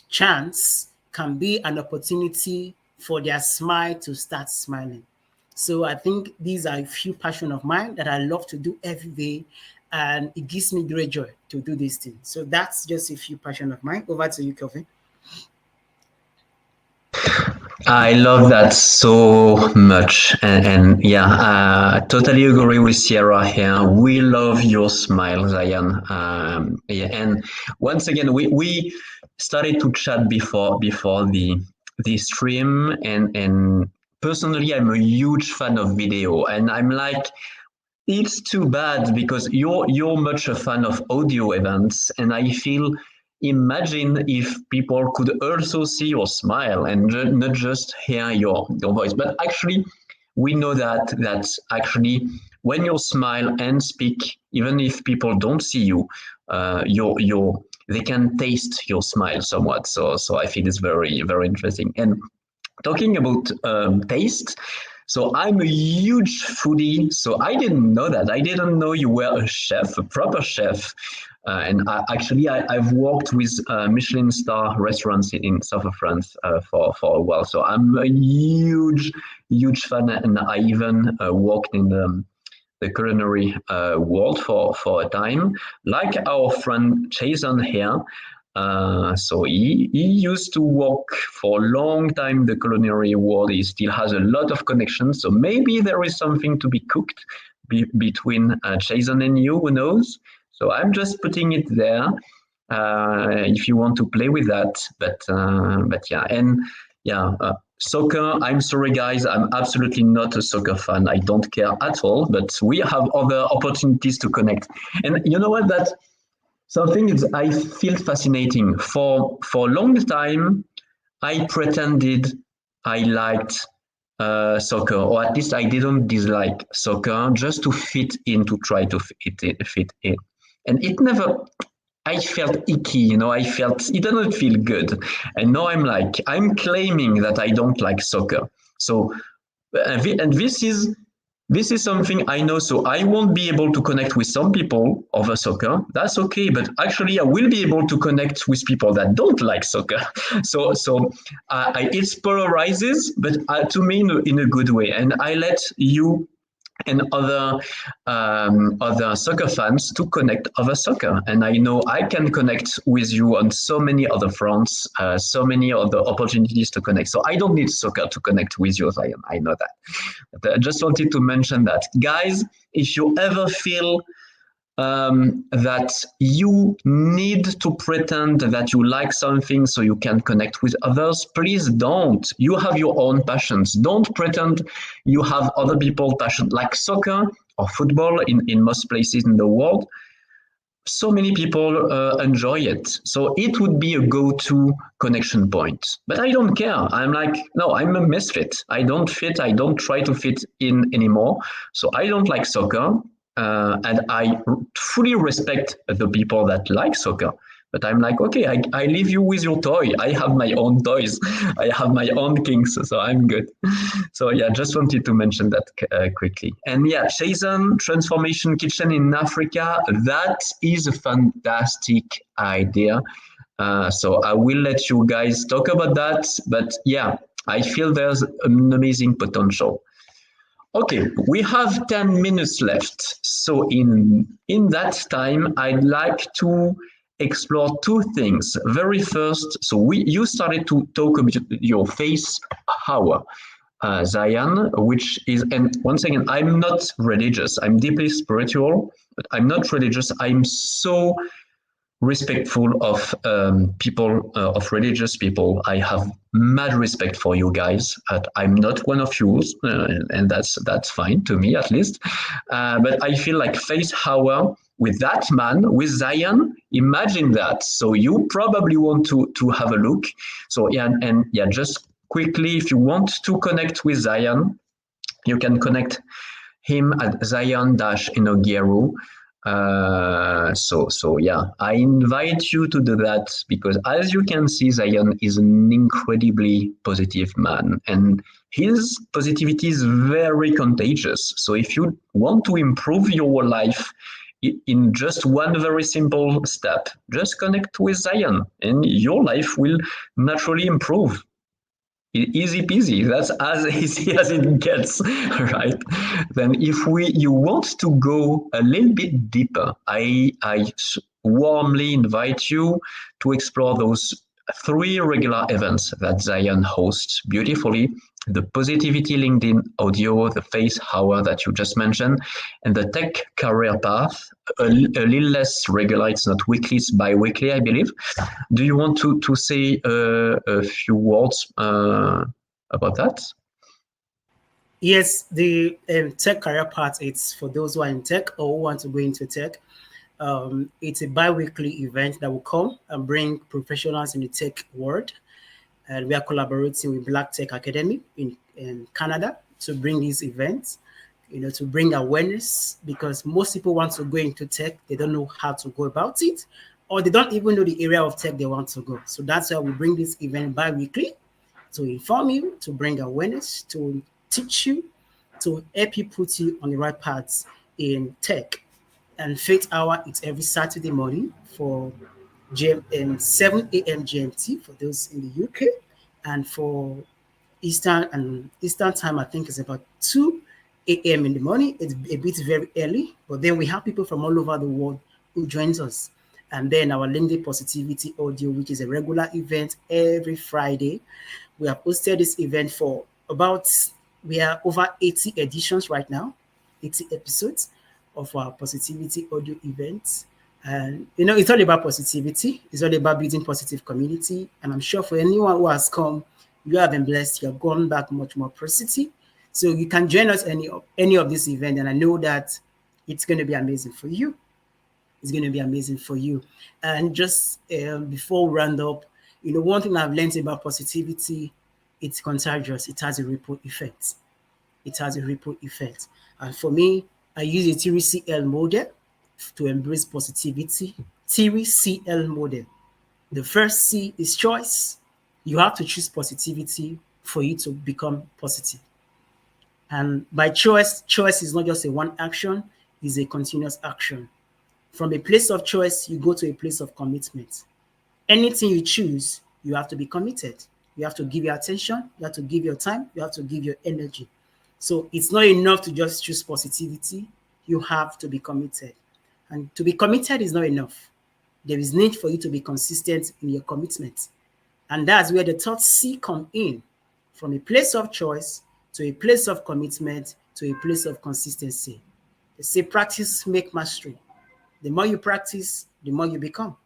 chance, can be an opportunity for their smile to start smiling. So I think these are a few passions of mine that I love to do every day, and it gives me great joy to do these things. So that's just a few passions of mine. Over to you, Kelvin. I love that so much, and yeah, totally agree with Sierra here. We love your smile, Zion. Yeah, and once again, we started to chat before the stream, and personally, I'm a huge fan of video, and I'm like, it's too bad because you're much a fan of audio events, and I feel, imagine if people could also see your smile and not just hear your voice. But actually, we know that actually when you smile and speak, even if people don't see you, your they can taste your smile somewhat. So I feel it's very very interesting. And talking about taste, so I'm a huge foodie. So I didn't know that. I didn't know you were a chef, a proper chef. I've worked with Michelin star restaurants in south of France for a while. So I'm a huge fan, and I even worked in the culinary world for a time, like our friend Jason here. So he used to work for a long time in the culinary world. He still has a lot of connections. So maybe there is something to be cooked between Jason and you, who knows? So I'm just putting it there if you want to play with that. But yeah, and yeah, soccer, I'm sorry guys, I'm absolutely not a soccer fan. I don't care at all, but we have other opportunities to connect. And you know what, that something is I feel fascinating. For a long time, I pretended I liked soccer, or at least I didn't dislike soccer, just to fit in, to try to fit in. And it never, I felt icky, I felt, it doesn't feel good. And now I'm claiming that I don't like soccer. So, and this is something I know. So I won't be able to connect with some people over soccer. That's okay. But actually, I will be able to connect with people that don't like soccer. It polarizes, but to me in a good way. And I let you and other soccer fans to connect over soccer. And I know I can connect with you on so many other fronts, so many other opportunities to connect. So I don't need soccer to connect with you, Zion. I know that. But I just wanted to mention that. Guys, if you ever feel that you need to pretend that you like something so you can connect with others, please don't. You have your own passions. Don't pretend you have other people's passion, like soccer or football in most places in the world. So many people enjoy it. So it would be a go-to connection point. But I don't care. I'm like, no, I'm a misfit. I don't fit. I don't try to fit in anymore. So I don't like soccer. And I fully respect the people that like soccer. But I'm like, okay, I leave you with your toy. I have my own toys. I have my own kinks, so I'm good. So yeah, just wanted to mention that quickly. And yeah, Jason, Transformation Kitchen in Africa, that is a fantastic idea. So I will let you guys talk about that. But yeah, I feel there's an amazing potential. Okay, we have 10 minutes left. So in that time, I'd like to explore two things. Very first, so you started to talk about your face hour, Zion, which is, and once again, I'm not religious. I'm deeply spiritual, but I'm not religious. I'm so respectful of people, of religious people. I have mad respect for you guys. I'm not one of you, and that's fine to me at least. But I feel like face hour with that man, with Zion. Imagine that. So you probably want to have a look. So yeah, and yeah, just quickly, if you want to connect with Zion, you can connect him at Zion-Enogieru. So yeah, I invite you to do that because as you can see, Zion is an incredibly positive man and his positivity is very contagious. So if you want to improve your life in just one very simple step, just connect with Zion and your life will naturally improve. Easy peasy. That's as easy as it gets, right? Then, if you want to go a little bit deeper, I warmly invite you to explore those three regular events that Zion hosts beautifully: the Positivity LinkedIn audio, the Face Hour that you just mentioned, and the Tech Career Path. A little less regular. It's not weekly; it's bi-weekly, I believe. Do you want to say a few words about that? Yes, the tech career path, it's for those who are in tech or who want to go into tech. It's a bi-weekly event that will come and bring professionals in the tech world. And we are collaborating with Black Tech Academy in Canada to bring these events, to bring awareness, because most people want to go into tech. They don't know how to go about it, or they don't even know the area of tech they want to go. So that's why we bring this event bi-weekly to inform you, to bring awareness, to teach you, to help you put you on the right paths in tech. And Faith Hour, it's every Saturday morning for 7 a.m. GMT for those in the UK, and for Eastern time, I think it's about 2 a.m. in the morning. It's a bit very early, but then we have people from all over the world who joins us. And then our LinkedIn Positivity Audio, which is a regular event every Friday. We have hosted this event for we are over 80 editions right now, 80 episodes of our Positivity Audio events. And, it's all about positivity. It's all about building positive community. And I'm sure for anyone who has come, you have been blessed. You have gone back much more positive. So you can join us any of this event. And I know that it's going to be amazing for you. It's going to be amazing for you. And just before we round up, one thing I've learned about positivity, it's contagious. It has a ripple effect. It has a ripple effect. And for me, I use a 3CL model to embrace positivity. 3CL model. The first C is choice. You have to choose positivity for you to become positive. And by choice is not just a one action, it's a continuous action. From a place of choice, you go to a place of commitment. Anything you choose, you have to be committed. You have to give your attention, you have to give your time, you have to give your energy. So it's not enough to just choose positivity. You have to be committed. And to be committed is not enough. There is need for you to be consistent in your commitment. And that's where the third C come in, from a place of choice to a place of commitment to a place of consistency. They say practice make mastery. The more you practice, the more you become.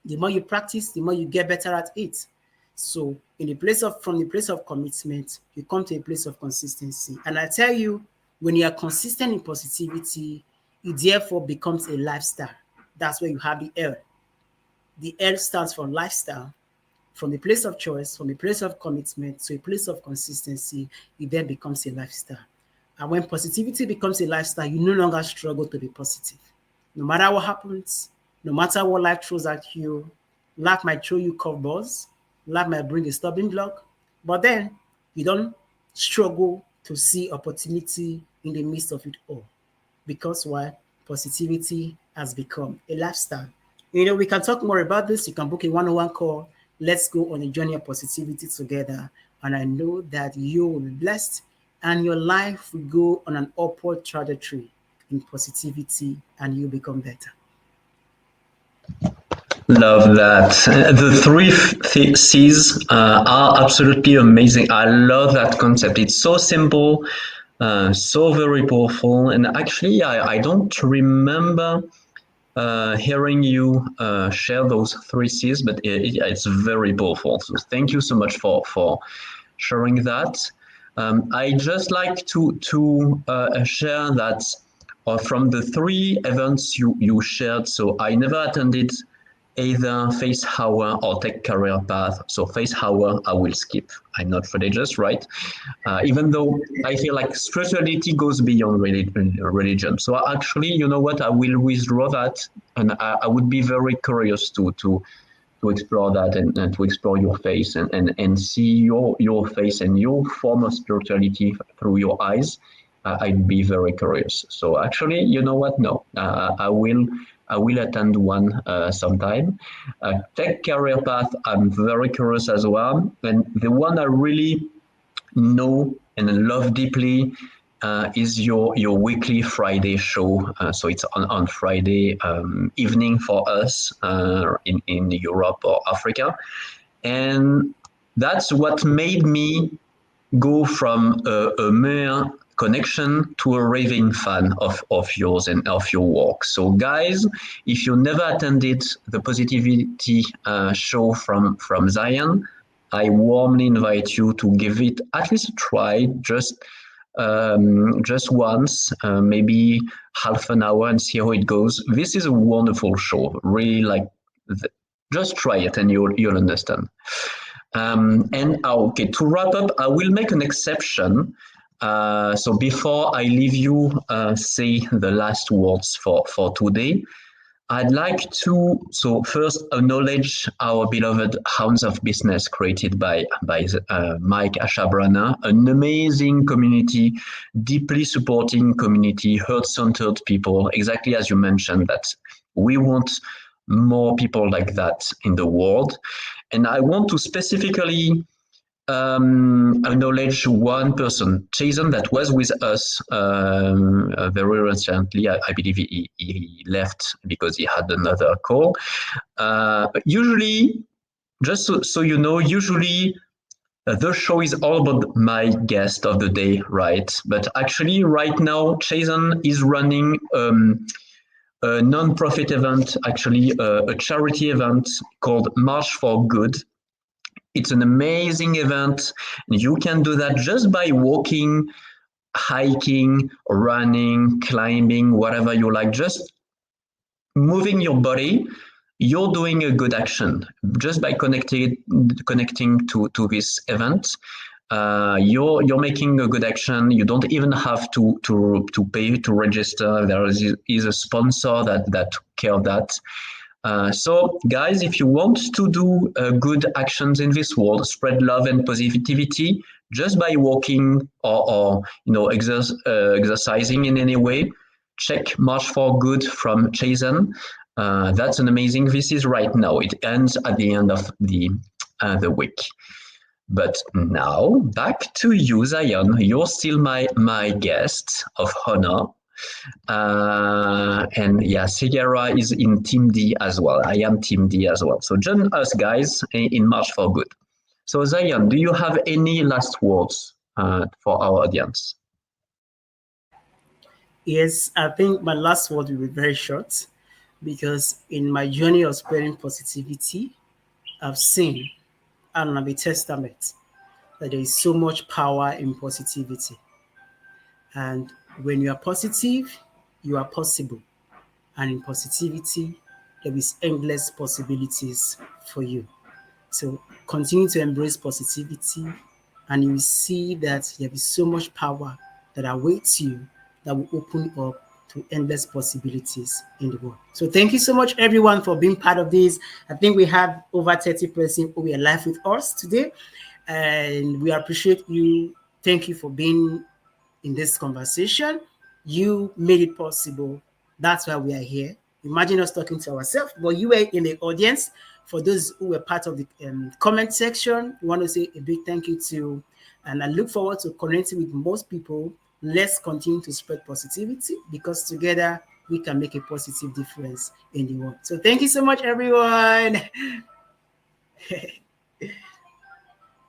The more you practice, the more you get better at it. So from the place of commitment, you come to a place of consistency. And I tell you, when you are consistent in positivity, it therefore becomes a lifestyle. That's where you have the L. The L stands for lifestyle. From the place of choice, from the place of commitment to a place of consistency, it then becomes a lifestyle. And when positivity becomes a lifestyle, you no longer struggle to be positive. No matter what happens, no matter what life throws at you, life might throw you curveballs, life might bring a stumbling block, but then you don't struggle to see opportunity in the midst of it all. Because why? Positivity has become a lifestyle. We can talk more about this. You can book a one-on-one call. Let's go on a journey of positivity together. And I know that you will be blessed and your life will go on an upward trajectory in positivity and you become better. Love that. The three C's are absolutely amazing. I love that concept. It's so simple, so very powerful. And actually, I don't remember hearing you share those three C's, but it's very powerful. So thank you so much for sharing that. I just like to share that from the three events you shared. So I never attended either Face Hour or Tech Career Path. So Face Hour, I will skip. I'm not religious, right? Even though I feel like spirituality goes beyond religion. So actually, you know what? I will withdraw that, and I would be very curious to explore that and to explore your face and see your face and your form of spirituality through your eyes. I'd be very curious. So actually, you know what? No, I will attend one sometime. Tech Career Path, I'm very curious as well. And the one I really know and love deeply is your weekly Friday show. So it's on Friday evening for us in Europe or Africa. And that's what made me go from a mere connection to a raving fan of yours and of your work. So guys, if you never attended the positivity show from Zion, I warmly invite you to give it at least a try, just once, maybe half an hour and see how it goes. This is a wonderful show, really just try it and you'll understand. Okay, to wrap up, I will make an exception. So before I leave you, say the last words for today, I'd like to first acknowledge our beloved Hounds of Business created by Mike Ashabrana, an amazing community, deeply supporting community, heart-centered people, exactly as you mentioned, that we want more people like that in the world. And I want to specifically acknowledge one person, Jason, that was with us very recently. I believe he left because he had another call. Usually, just so you know, usually the show is all about my guest of the day, right? But actually, right now, Jason is running a non-profit event, actually a charity event called March for Good. It's an amazing event. You can do that just by walking, hiking, running, climbing, whatever you like. Just moving your body, you're doing a good action just by connecting to this event. You're making a good action. You don't even have to pay to register. There is a sponsor that took care of that. So, guys, if you want to do good actions in this world, spread love and positivity just by walking or exercising in any way, check March for Good from Jason. That's an amazing. This is right now. It ends at the end of the week. But now back to you, Zion. You're still my guest of honor. And yeah, Segara is in Team D as well. I am Team D as well. So join us, guys, in March for Good. So Zion, do you have any last words for our audience? Yes, I think my last word will be very short because in my journey of spreading positivity, I've seen and I'm a testament that there is so much power in positivity. And when you are positive, you are possible. And in positivity, there is endless possibilities for you. So continue to embrace positivity, and you will see that there is so much power that awaits you that will open up to endless possibilities in the world. So thank you so much, everyone, for being part of this. I think we have over 30 persons who are live with us today, and we appreciate you. Thank you for being in this conversation. You made it possible. That's why we are here. Imagine us talking to ourselves, but you were in the audience. For those who were part of the comment section, we want to say a big thank you to, and I look forward to connecting with most people. Let's continue to spread positivity because together we can make a positive difference in the world. So thank you so much, everyone.